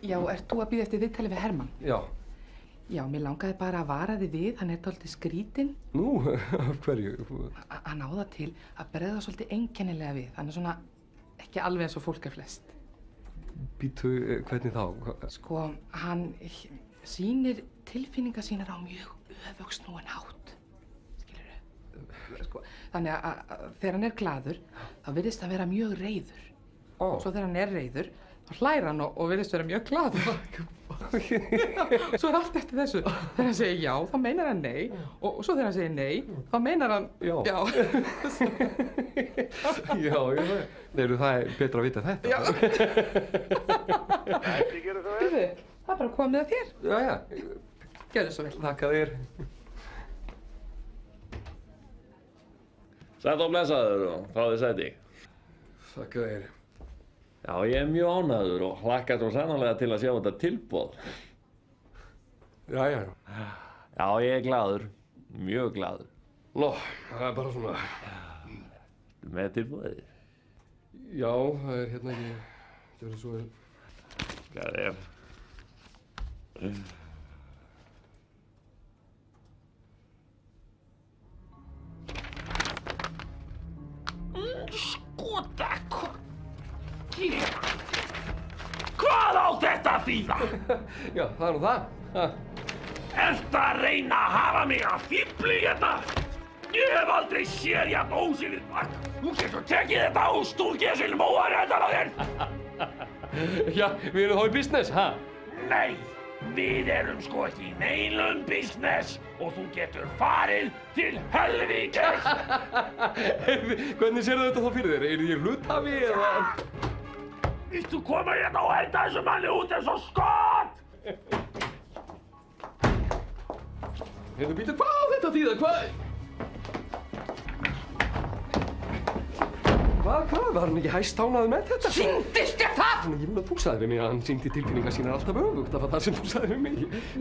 Já, ert þú að bíða eftir viðtali við Hermann? Já. Já, mér langaði bara að vara þig við, hann dálítið skrítinn. Nú, af hverju? Hann á það til að bregða svolítið einkennilega við. Hann svona ekki alveg eins og fólk flest. Býtu, hvernig þá? Sko, hann sýnir tilfinningar sínar á mjög öfugsnúinn hátt. Skilurðu? Sko, þannig að þegar hann glaður, þá virðist hann vera mjög reiður. Svo þegar hann reiður, þá hlær hann og virðist vera mjög glaður. Svo allt eftir þessu. Þegar hann segir já, þá meinar hann nei. Og svo þegar hann segir nei, þá meinar hann já. Já, Neiru, það betra að vita þetta. Já. Ekki gera það vel. Það bara komið að þér. Já. Gjörðu svo vel. Þakka þér. Sætt og blessaður og fáðu sæti. Þakka þér. Já, ég mjög ánægður og hlakka svo sannarlega til að sjá þetta tilboð. Já. Já, ég glaður. Mjög glaður. Nó, það bara svona... Með tilboðið? Já, það hérna ekki... Gjörðu svo vel. Hvað er? Skota, hvað á þetta að þýða? Já, það nú það. Ertu að reyna að hafa mig að fífli hérna? Ég hef aldrei séð hérna ósýnið mark. Þú getur tekið þetta og stúrkið þessi móðar hendan á þér. Já, við erum þá í business, ha? Nei, við erum sko ekki í neinum business og þú getur farið til helvítis. Hvernig sérðu þetta þá fyrir þér? Er ég hluthafi eða... Viltu koma hérna og henda þessu manni út eins og skot? Heyrðu, býtu, hvað á þetta að þýða? Hvað? Var hann ekki hæstánað með þetta? Sýndist þér það? Ég meina, þú sagði við mig að hann sýndi tilfinningar sínar alltaf öfugt. Það var það sem þú sagði við mig.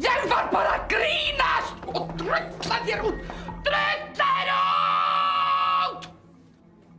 Ég var bara að grínast og drulla þér út! Drulla